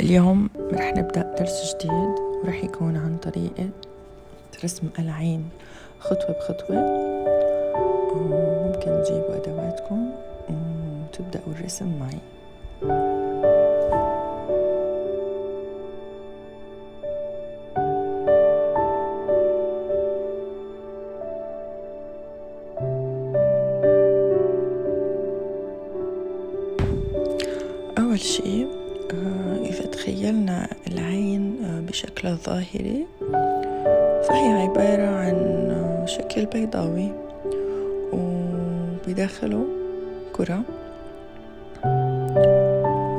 اليوم رح نبدأ درس جديد ورح يكون عن طريقة رسم العين خطوة بخطوة. ممكن تجيبوا أدواتكم وتبدأوا الرسم معي. أول شيء إذا تخيلنا العين بشكل ظاهري فهي عبارة عن شكل بيضاوي وبداخله كرة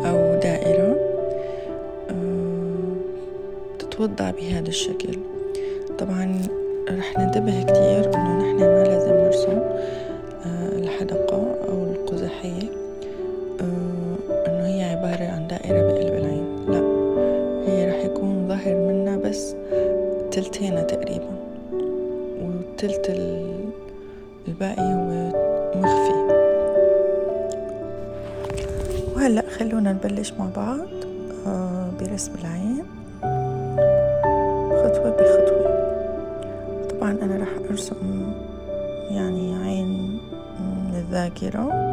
أو دائرة تتوضع بهذا الشكل. طبعا رح ننتبه كتير إنه نحن ما لازم نرسم الحدقة أو القزحية إنه هي عبارة عن دائرة بقلب العين، لا، هي رح يكون ظاهر منها بس تلتين تقريبا، والتلت الباقي هو مخفي. وهلأ خلونا نبلش مع بعض برسم العين خطوة بخطوة. طبعا أنا رح أرسم يعني عين من الذاكرة.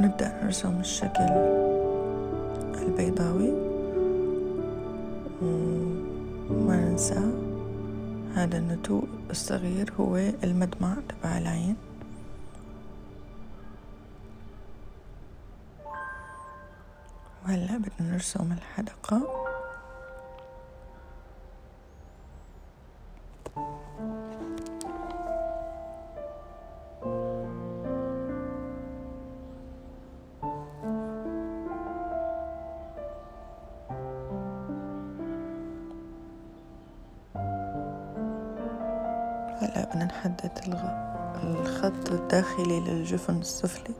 نبدأ نرسم الشكل البيضاوي وما ننسى هذا النتوء الصغير هو المدمع تبع العين. وهلأ بدنا نرسم الحدقة. هلأ بدنا نحدد الخط الداخلي للجفن السفلي.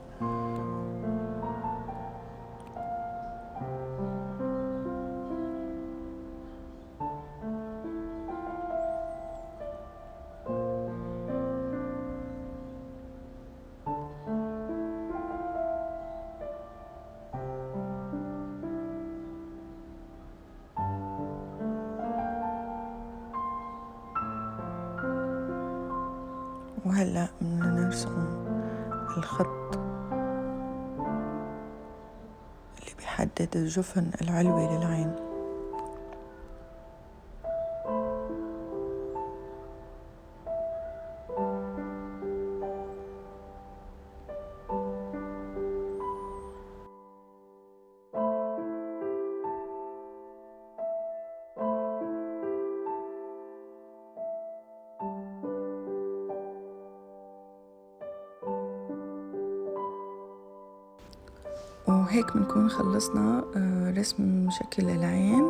وهلأ بدنا نرسم الخط اللي بيحدد الجفن العلوي للعين. وهيك بنكون خلصنا رسم شكل العين،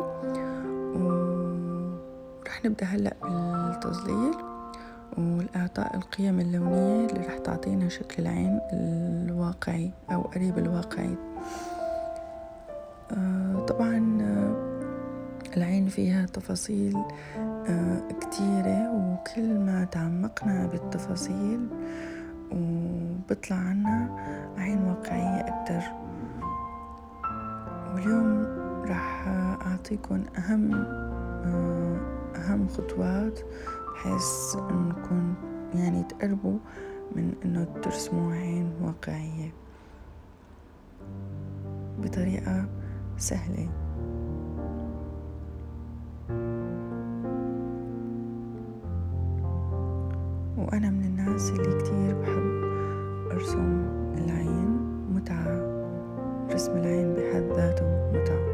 ورح نبدأ هلأ بالتظليل والإعطاء القيم اللونية اللي رح تعطينا شكل العين الواقعي أو قريب الواقعي. طبعا العين فيها تفاصيل كتيرة، وكل ما تعمقنا بالتفاصيل وبطلع عنا عين واقعية أكتر. واليوم راح أعطيكم أهم خطوات بحيث أنكم يعني تقربوا من أنه ترسموا عين واقعية بطريقة سهلة. وأنا من الناس اللي كتير بحب أرسم العين، متعة، رسم العين بحد ذاته متعة.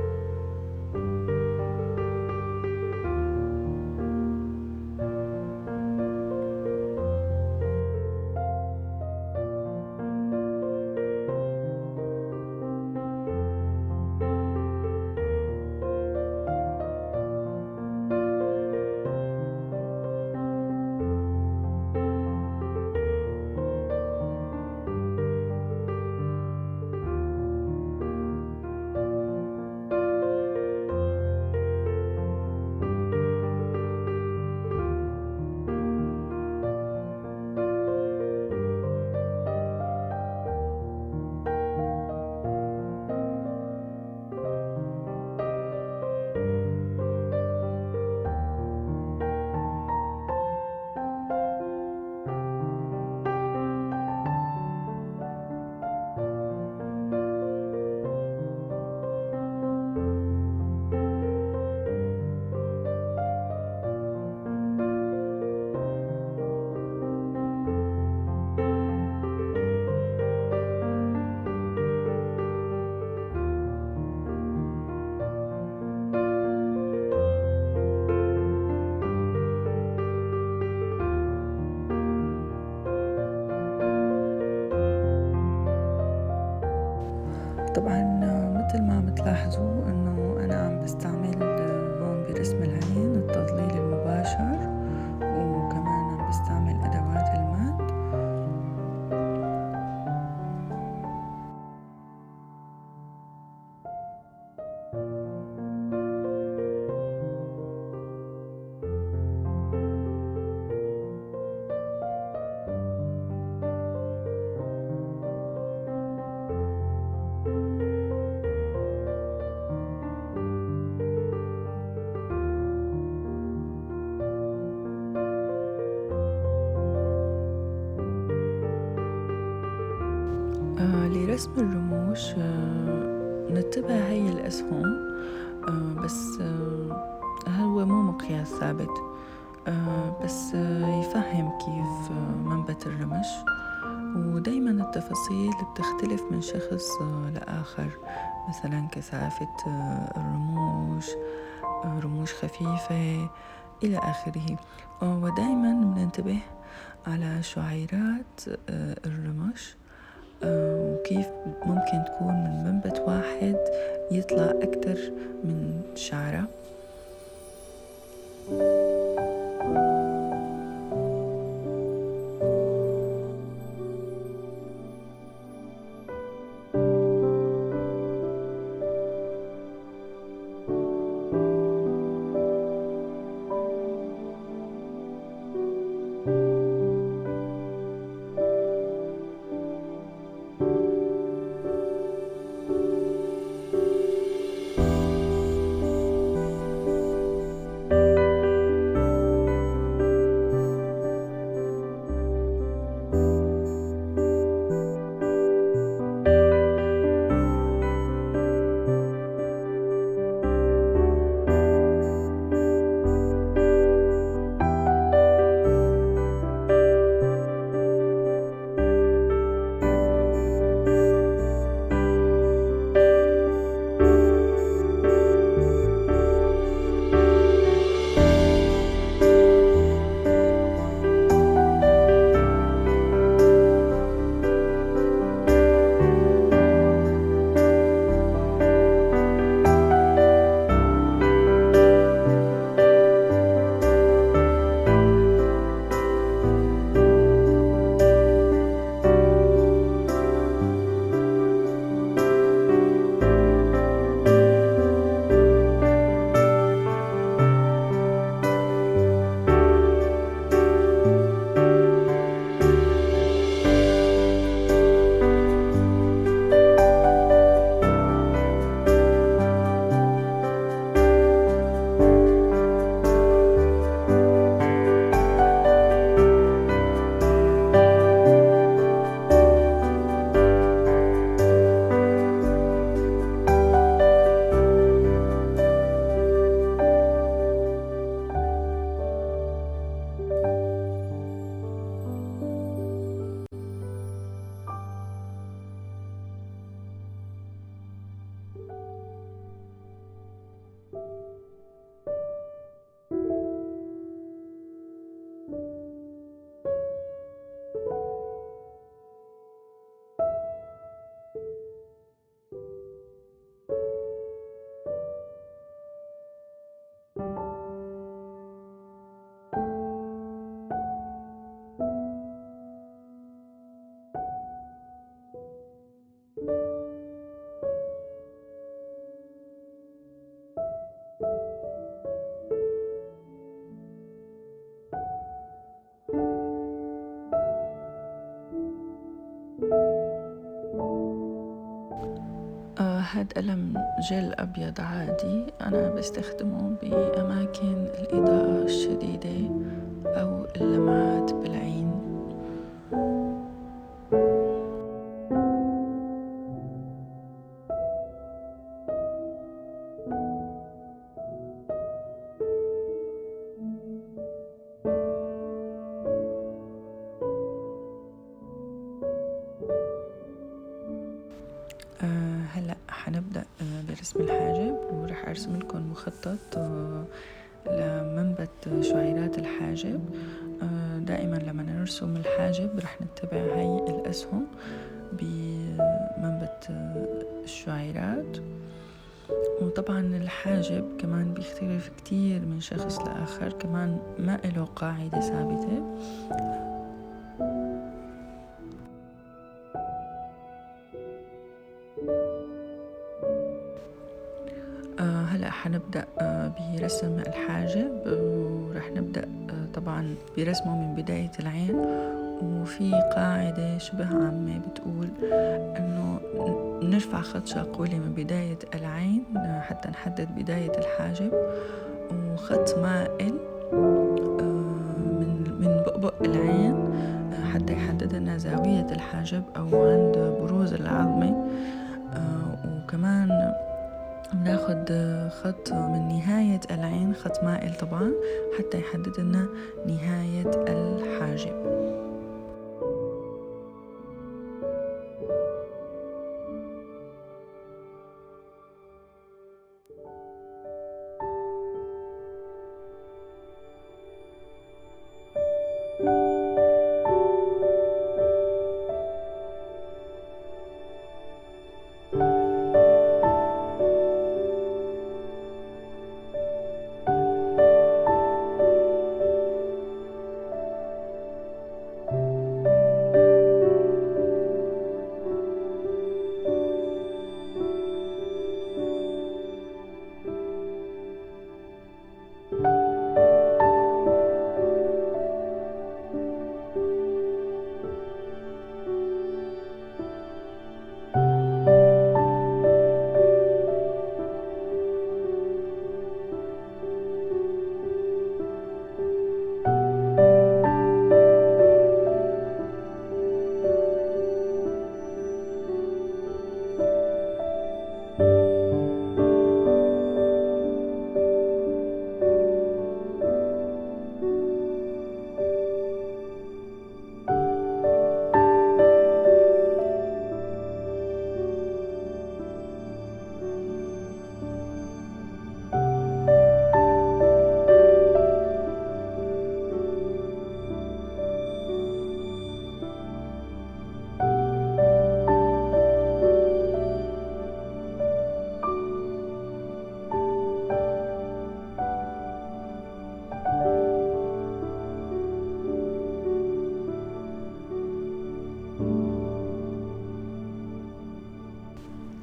طبعا مثل ما عم تلاحظوا انه انا عم بستعمل هون برسم العين التظليل المباشر، وكمان عم بستعمل ادوات المد. لرسم الرموش نتبع هي الأسهم، بس هو مو مقياس ثابت، بس يفهم كيف منبت الرمش، ودايما التفاصيل بتختلف من شخص لآخر، مثلا كثافة الرموش، رموش خفيفة إلى آخره. ودايما بننتبه على شعيرات الرمش، وكيف ممكن تكون من منبت واحد يطلع أكتر من شعرة. هاد قلم جل أبيض عادي، أنا بستخدمه بأماكن الإضاءة الشديدة أو اللمعات بالعين. هلأ حنبدأ برسم الحاجب، ورح أرسم لكم مخطط لمنبت شعيرات الحاجب. دائما لما نرسم الحاجب رح نتبع هاي الأسهم، بمنبت الشعيرات. وطبعا الحاجب كمان بيختلف كتير من شخص لآخر، كمان ما له قاعدة ثابتة. هلأ حنبدأ برسم الحاجب، ورح نبدأ طبعا برسمه من بداية العين. وفي قاعدة شبه عامة بتقول أنه نرفع خط شاقولي من بداية العين حتى نحدد بداية الحاجب، وخط مائل من بؤبؤ العين حتى يحدد لنا زاوية الحاجب أو عند بروز العظمة. وكمان بناخد خط من نهاية العين، خط مائل طبعا، حتى يحدد لنا نهاية الحاجب.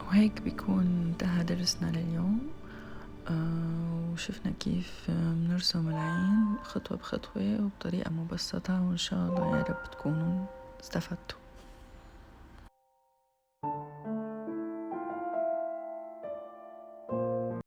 وهيك بيكون انتهى درسنا لليوم. وشفنا كيف بنرسم العين خطوة بخطوة وبطريقة مبسطة، وإن شاء الله يا رب تكونوا استفدتوا.